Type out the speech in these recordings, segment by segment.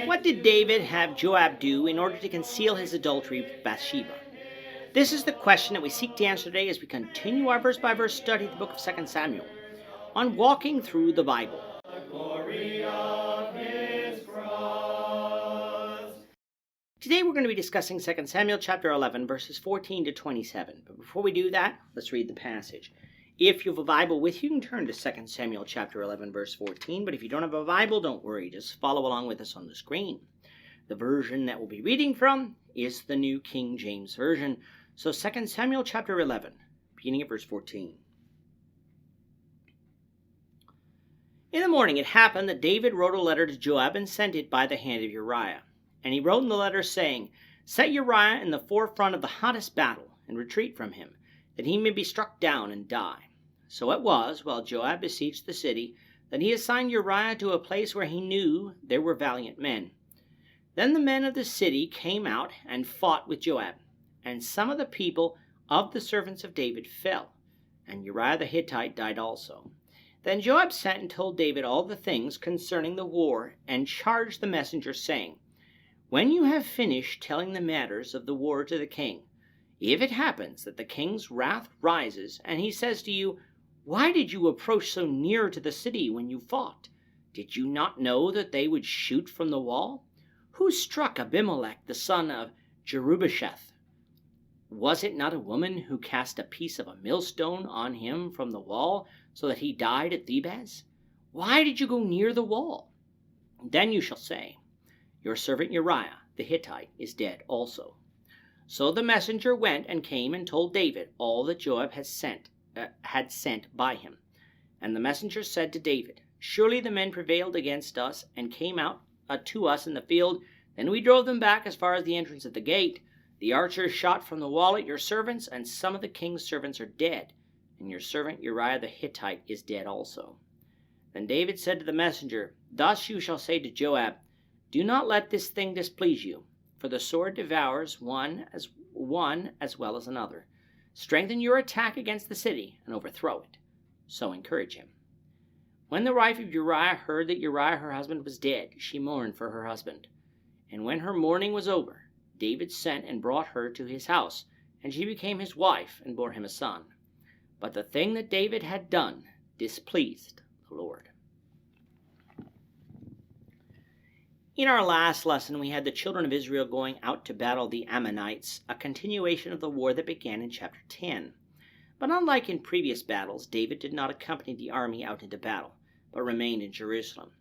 What did David have Joab do in order to conceal his adultery with Bathsheba? This is the question that we seek to answer today as we continue our verse-by-verse study of the book of 2 Samuel on walking through the Bible. Today we're going to be discussing 2 Samuel chapter 11, verses 14 to 27. But before we do that, let's read the passage. If you have a Bible with you, you can turn to 2 Samuel chapter 11, verse 14. But if you don't have a Bible, don't worry. Just follow along with us on the screen. The version that we'll be reading from is the New King James Version. So 2 Samuel chapter 11, beginning at verse 14. In the morning it happened that David wrote a letter to Joab and sent it by the hand of Uriah. And he wrote in the letter saying, "Set Uriah in the forefront of the hottest battle, and retreat from him, that he may be struck down and die." So it was, while Joab besieged the city, that he assigned Uriah to a place where he knew there were valiant men. Then the men of the city came out and fought with Joab, and some of the people of the servants of David fell, and Uriah the Hittite died also. Then Joab sent and told David all the things concerning the war, and charged the messenger, saying, "When you have finished telling the matters of the war to the king, if it happens that the king's wrath rises, and he says to you, 'Why did you approach so near to the city when you fought? Did you not know that they would shoot from the wall? Who struck Abimelech the son of Jerubbesheth? Was it not a woman who cast a piece of a millstone on him from the wall, so that he died at Thebez? Why did you go near the wall?' Then you shall say, 'Your servant Uriah the Hittite is dead also.'" So the messenger went and came and told David all that Joab had sent by him. And the messenger said to David, "Surely the men prevailed against us and came out to us in the field. Then we drove them back as far as the entrance of the gate. The archers shot from the wall at your servants, and some of the king's servants are dead, and your servant Uriah the Hittite is dead also." Then David said to the messenger, "Thus you shall say to Joab, 'Do not let this thing displease you, for the sword devours one as well as another. Strengthen your attack against the city and overthrow it.' So encourage him." When the wife of Uriah heard that Uriah her husband was dead, she mourned for her husband. And when her mourning was over, David sent and brought her to his house, and she became his wife and bore him a son. But the thing that David had done displeased the Lord. In our last lesson, we had the children of Israel going out to battle the Ammonites, a continuation of the war that began in chapter 10. But unlike in previous battles, David did not accompany the army out into battle, but remained in Jerusalem.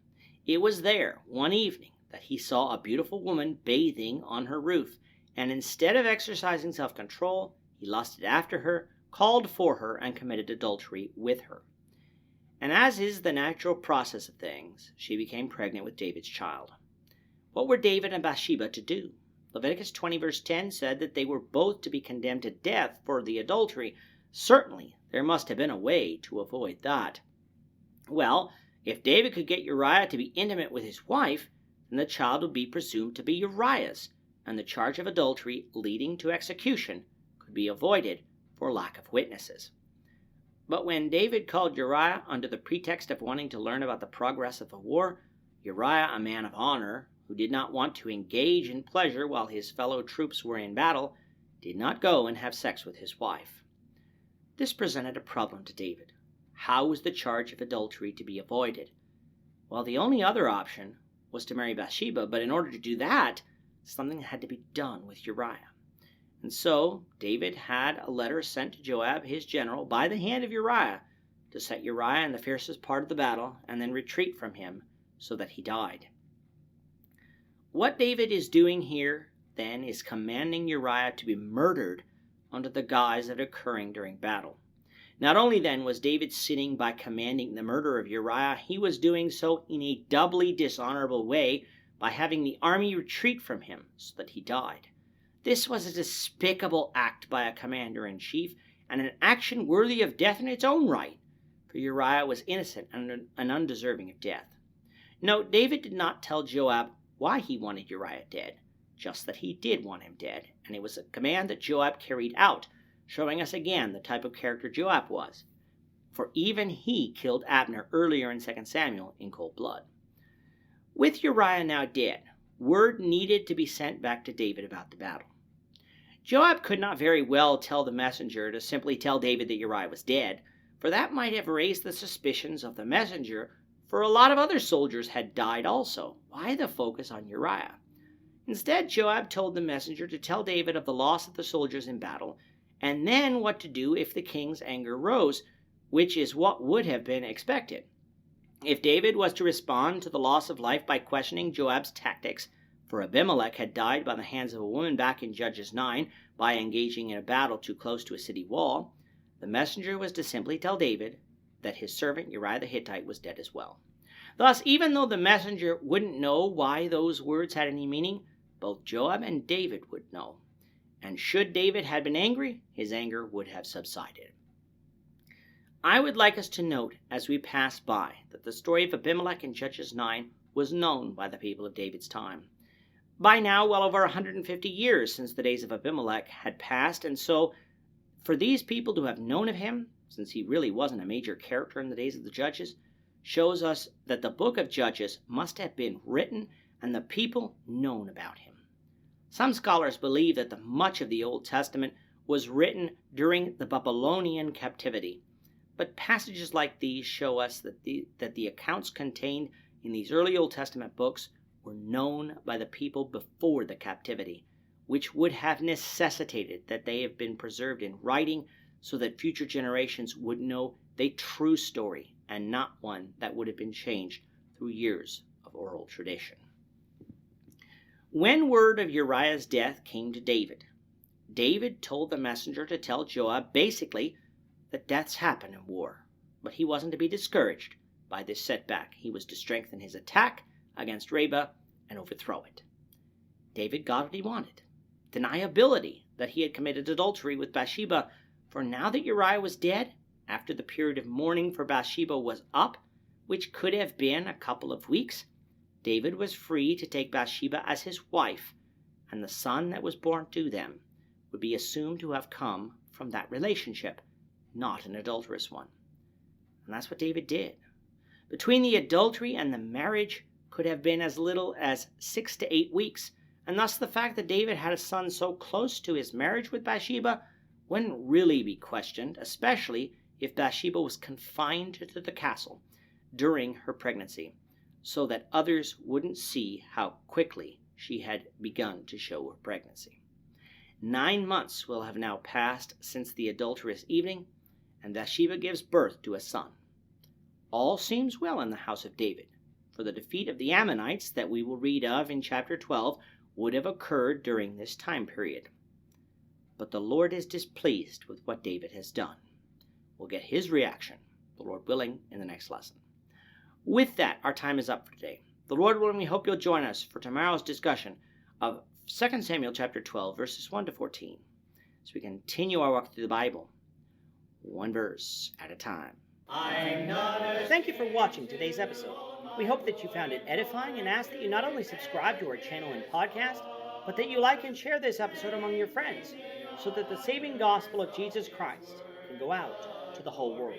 It was there, one evening, that he saw a beautiful woman bathing on her roof, and instead of exercising self-control, he lusted after her, called for her, and committed adultery with her. And as is the natural process of things, she became pregnant with David's child. What were David and Bathsheba to do? Leviticus 20 verse 10 said that they were both to be condemned to death for the adultery. Certainly, there must have been a way to avoid that. Well, if David could get Uriah to be intimate with his wife, then the child would be presumed to be Uriah's, and the charge of adultery leading to execution could be avoided for lack of witnesses. But when David called Uriah under the pretext of wanting to learn about the progress of the war, Uriah, a man of honor, who did not want to engage in pleasure while his fellow troops were in battle, did not go and have sex with his wife. This presented a problem to David. How was the charge of adultery to be avoided? Well, the only other option was to marry Bathsheba, but in order to do that, something had to be done with Uriah. And so David had a letter sent to Joab, his general, by the hand of Uriah, to set Uriah in the fiercest part of the battle and then retreat from him so that he died. What David is doing here, then, is commanding Uriah to be murdered under the guise of occurring during battle. Not only, then, was David sinning by commanding the murder of Uriah, he was doing so in a doubly dishonorable way by having the army retreat from him so that he died. This was a despicable act by a commander-in-chief, and an action worthy of death in its own right, for Uriah was innocent and undeserving of death. Note, David did not tell Joab why he wanted Uriah dead, just that he did want him dead, and it was a command that Joab carried out, showing us again the type of character Joab was. For even he killed Abner earlier in 2 Samuel in cold blood. With Uriah now dead, word needed to be sent back to David about the battle. Joab could not very well tell the messenger to simply tell David that Uriah was dead, for that might have raised the suspicions of the messenger, for a lot of other soldiers had died also. Why the focus on Uriah? Instead, Joab told the messenger to tell David of the loss of the soldiers in battle, and then what to do if the king's anger rose, which is what would have been expected. If David was to respond to the loss of life by questioning Joab's tactics, for Abimelech had died by the hands of a woman back in Judges 9 by engaging in a battle too close to a city wall, the messenger was to simply tell David that his servant Uriah the Hittite was dead as well. Thus, even though the messenger wouldn't know why those words had any meaning, both Joab and David would know. And should David have been angry, his anger would have subsided. I would like us to note as we pass by that the story of Abimelech in Judges 9 was known by the people of David's time. By now, well over 150 years since the days of Abimelech had passed, and so for these people to have known of him, since he really wasn't a major character in the days of the Judges, shows us that the book of Judges must have been written and the people known about him. Some scholars believe that much of the Old Testament was written during the Babylonian captivity, but passages like these show us that the accounts contained in these early Old Testament books were known by the people before the captivity, which would have necessitated that they have been preserved in writing so that future generations would know the true story and not one that would have been changed through years of oral tradition. When word of Uriah's death came to David, David told the messenger to tell Joab basically that deaths happen in war, but he wasn't to be discouraged by this setback. He was to strengthen his attack against Rabbah and overthrow it. David got what he wanted. Deniability that he had committed adultery with Bathsheba, for now that Uriah was dead, after the period of mourning for Bathsheba was up, which could have been a couple of weeks, David was free to take Bathsheba as his wife, and the son that was born to them would be assumed to have come from that relationship, not an adulterous one. And that's what David did. Between the adultery and the marriage could have been as little as 6 to 8 weeks, and thus the fact that David had a son so close to his marriage with Bathsheba wouldn't really be questioned, especially if Bathsheba was confined to the castle during her pregnancy, so that others wouldn't see how quickly she had begun to show her pregnancy. 9 months will have now passed since the adulterous evening, and Bathsheba gives birth to a son. All seems well in the house of David, for the defeat of the Ammonites that we will read of in chapter 12 would have occurred during this time period. But the Lord is displeased with what David has done. We'll get his reaction, the Lord willing, in the next lesson. With that, our time is up for today. The Lord willing, we hope you'll join us for tomorrow's discussion of 2 Samuel chapter 12, verses 1 to 14, as we continue our walk through the Bible, one verse at a time. Thank you for watching today's episode. We hope that you found it edifying and ask that you not only subscribe to our channel and podcast, but that you like and share this episode among your friends, so that the saving gospel of Jesus Christ can go out to the whole world.